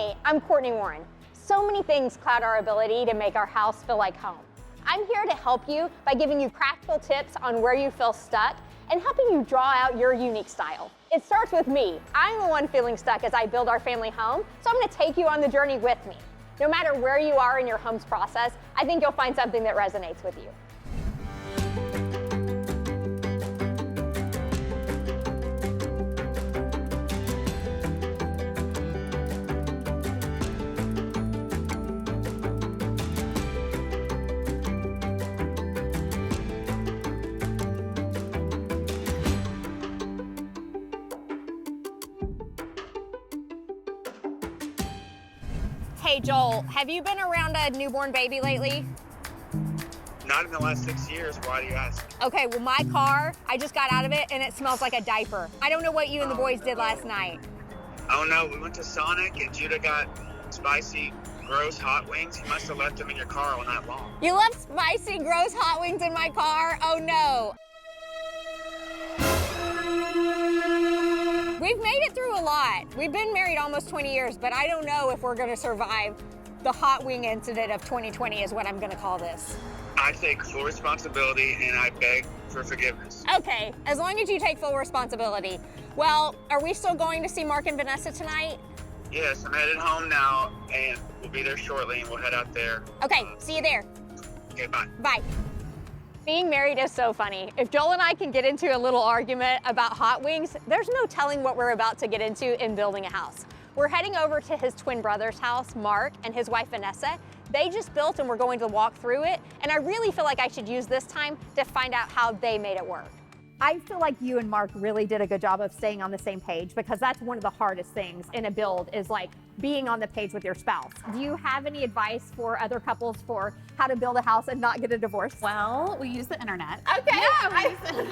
Hey, I'm Courtney Warren. So many things cloud our ability to make our house feel like home. I'm here to help you by giving you practical tips on where you feel stuck and helping you draw out your unique style. It starts with me. I'm the one feeling stuck as I build our family home, so I'm going to take you on the journey with me. No matter where you are in your home's process, I think you'll find something that resonates with you. Hey Joel, have you been around a newborn baby lately? Not in the last 6 years. Why do you ask? Okay, well my car, I just got out of it and it smells like a diaper. I don't know what you and the boys did last night. Oh no, we went to Sonic and Judah got spicy, gross hot wings. You must have left them in your car all night long. You left spicy, gross hot wings in my car? Oh no. We've made it through a lot. We've been married almost 20 years, but I don't know if we're gonna survive the hot wing incident of 2020 is what I'm gonna call this. I take full responsibility and I beg for forgiveness. Okay, as long as you take full responsibility. Well, are we still going to see Mark and Vanessa tonight? Yes, I'm headed home now and we'll be there shortly and we'll head out there. Okay, see you there. Okay, bye. Bye. Being married is so funny. If Joel and I can get into a little argument about hot wings, there's no telling what we're about to get into in building a house. We're heading over to his twin brother's house, Mark, and his wife, Vanessa. They just built and we're going to walk through it. And I really feel like I should use this time to find out how they made it work. I feel like you and Mark really did a good job of staying on the same page, because that's one of the hardest things in a build is like being on the page with your spouse. Do you have any advice for other couples for how to build a house and not get a divorce? Well, we use the internet. Okay, Yeah,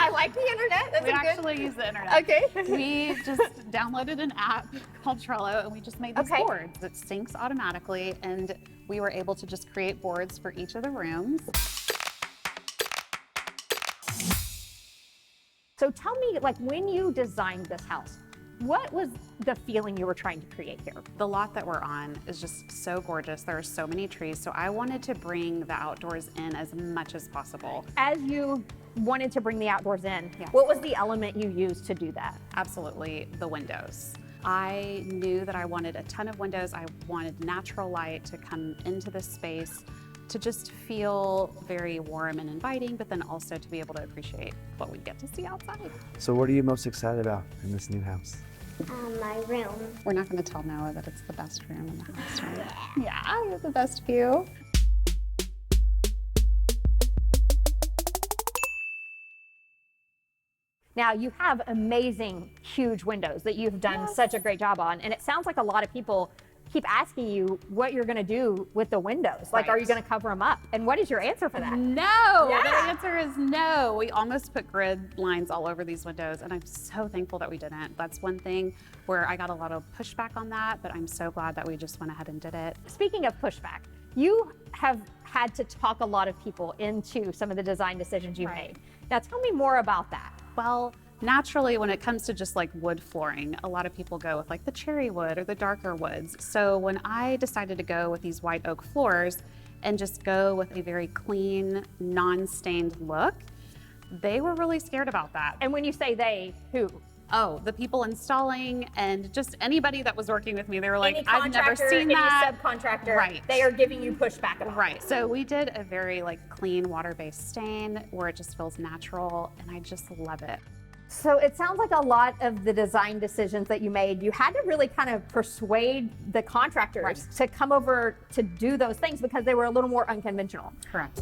I like the internet. That's we a good. actually use the internet. Okay. We just downloaded an app called Trello and we just made these Okay. boards. It syncs automatically and we were able to just create boards for each of the rooms. So tell me, like, when you designed this house, what was the feeling you were trying to create here? The lot that we're on is just so gorgeous. There are so many trees. So I wanted to bring the outdoors in as much as possible. As you wanted to bring the outdoors in, Yes. what was the element you used to do that? Absolutely, the windows. I knew that I wanted a ton of windows. I wanted natural light to come into this space to just feel very warm and inviting, but then also to be able to appreciate what we get to see outside. So what are you most excited about in this new house? My room. We're not going to tell Noah that it's the best room in the house, right? Yeah, we have the best view. Now, you have amazing, huge windows that you've done such a great job on, and it sounds like a lot of people keep asking you what you're going to do with the windows. Like, are you going to cover them up? And what is your answer for that? No, Yeah. the answer is no. We almost put grid lines all over these windows, and I'm so thankful that we didn't. That's one thing where I got a lot of pushback on that, but I'm so glad that we just went ahead and did it. Speaking of pushback, you have had to talk a lot of people into some of the design decisions you've Right. made. Now, tell me more about that. Well, naturally, when it comes to just like wood flooring, a lot of people go with like the cherry wood or the darker woods. So when I decided to go with these white oak floors and just go with a very clean, non-stained look, they were really scared about that. And when you say they, who? Oh, the people installing and just anybody that was working with me, they were like, Any I've never contractor, seen any that. subcontractor, Right. they are giving you pushback about it. Right. So we did a very like clean water-based stain where it just feels natural, and I just love it. So it sounds like a lot of the design decisions that you made, you had to really kind of persuade the contractors Right. to come over to do those things because they were a little more unconventional. Correct.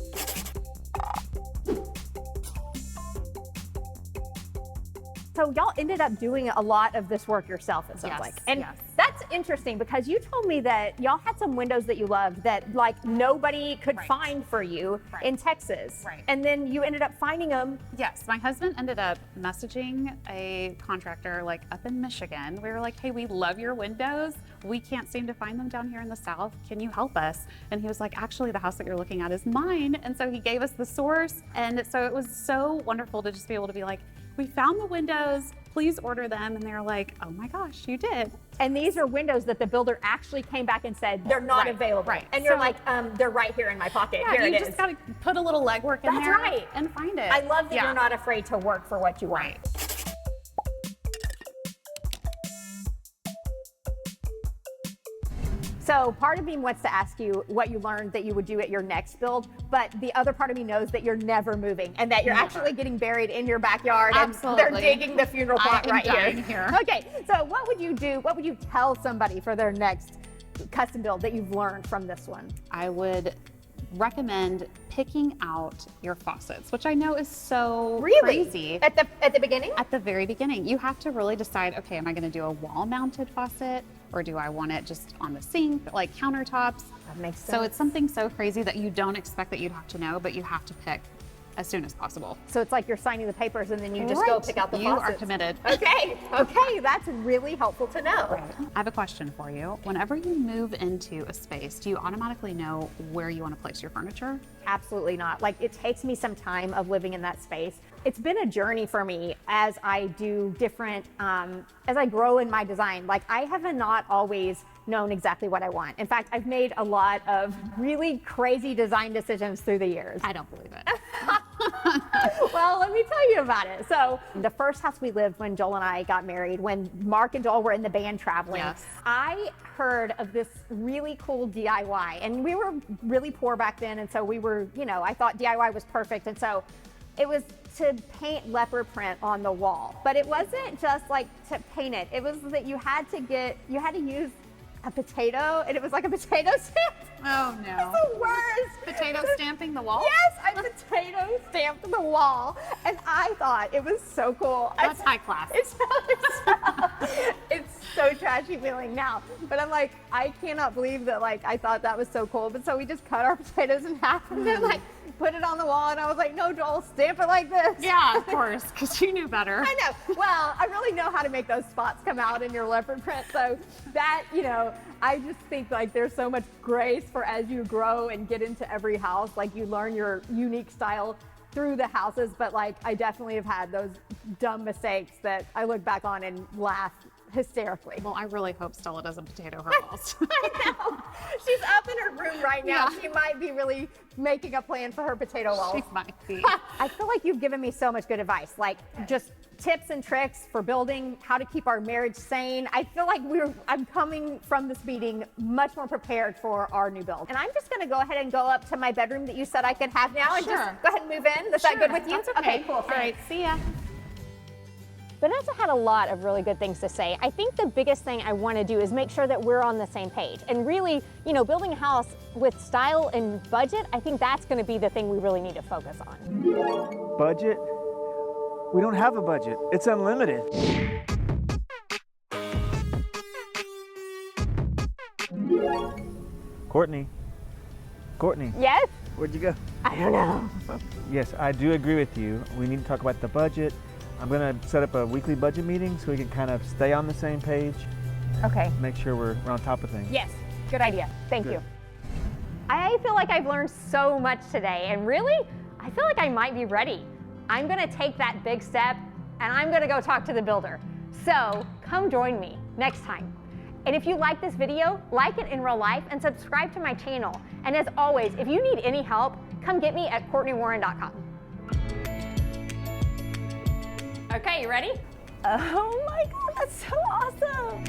So y'all ended up doing a lot of this work yourself, it sounds Yes, like. And yes. that's interesting because you told me that y'all had some windows that you loved that like nobody could Right. find for you Right. in Texas. Right. And then you ended up finding them. Yes, my husband ended up messaging a contractor like up in Michigan. We were like, hey, we love your windows. We can't seem to find them down here in the South. Can you help us? And he was like, actually, the house that you're looking at is mine. And so he gave us the source. And so it was so wonderful to just be able to be like, we found the windows. please order them. And they're like, oh my gosh, you did. And these are windows that the builder actually came back and said, they're not available. Right. And you're So- like, they're right here in my pocket. Yeah, Here you it just is. got to put a little legwork in That's there right. and find it. I love that Yeah. you're not afraid to work for what you want. Right. So part of me wants to ask you what you learned that you would do at your next build, but the other part of me knows that you're never moving and that you're actually getting buried in your backyard Absolutely. and they're digging the funeral plot I am right dying here. Okay, so what would you do? What would you tell somebody for their next custom build that you've learned from this one? I would recommend picking out your faucets, which I know is so crazy. At the beginning? At the very beginning, you have to really decide, okay, am I going to do a wall-mounted faucet or do I want it just on the sink, like countertops? That makes sense. So it's something so crazy that you don't expect that you'd have to know, but you have to pick as soon as possible. So it's like you're signing the papers and then you just go pick out the You faucets. are committed. Okay, that's really helpful to know. I have a question for you. Whenever you move into a space, do you automatically know where you want to place your furniture? Absolutely not. Like, it takes me some time of living in that space. It's been a journey for me as I do different, as I grow in my design. Like, I have not always known exactly what I want. In fact, I've made a lot of really crazy design decisions through the years. I don't believe it. Well, let me tell you about it. So the first house we lived when Joel and I got married, when Mark and Joel were in the band traveling, Yes. I heard of this really cool DIY. And we were really poor back then. And so we were, I thought DIY was perfect. And so it was to paint leopard print on the wall. But it wasn't just like to paint it. It was that you had to use a potato, and it was like a potato stamp. Oh no. It's the worst. Potato stamping the wall? Yes, I potato stamped the wall, and I thought it was so cool. That's high class. It's so trashy feeling now, but I'm like, I cannot believe that I thought that was so cool. But so we just cut our potatoes in half and then put it on the wall, and I was like, no, Joel, stamp it like this. Yeah, of course, because you knew better. I know. Well, I really know how to make those spots come out in your leopard print. So that, I just think there's so much grace for as you grow and get into every house, you learn your unique style through the houses. But I definitely have had those dumb mistakes that I look back on and laugh hysterically. Well, I really hope Stella doesn't potato her walls. I know. She's up in her room right now. Yeah. She might be really making a plan for her potato walls. She might be. I feel like you've given me so much good advice, just tips and tricks for building, how to keep our marriage sane. I feel like I'm coming from this meeting much more prepared for our new build. And I'm just gonna go ahead and go up to my bedroom that you said I could have now and Sure. just go ahead and move in. Is that good with you? That's okay. Cool. All right, see ya. Vanessa had a lot of really good things to say. I think the biggest thing I want to do is make sure that we're on the same page. And really, building a house with style and budget, I think that's going to be the thing we really need to focus on. Budget? We don't have a budget. It's unlimited. Courtney. Yes? Where'd you go? I don't know. Yes, I do agree with you. We need to talk about the budget. I'm gonna set up a weekly budget meeting so we can kind of stay on the same page, Okay. make sure we're on top of things. Yes. Good idea. Thank you. I feel like I've learned so much today, and really, I feel like I might be ready. I'm gonna take that big step, and I'm gonna go talk to the builder. So come join me next time. And if you like this video, like it in real life and subscribe to my channel. And as always, if you need any help, come get me at CourtneyWarren.com. Okay, you ready? Oh my God, that's so awesome.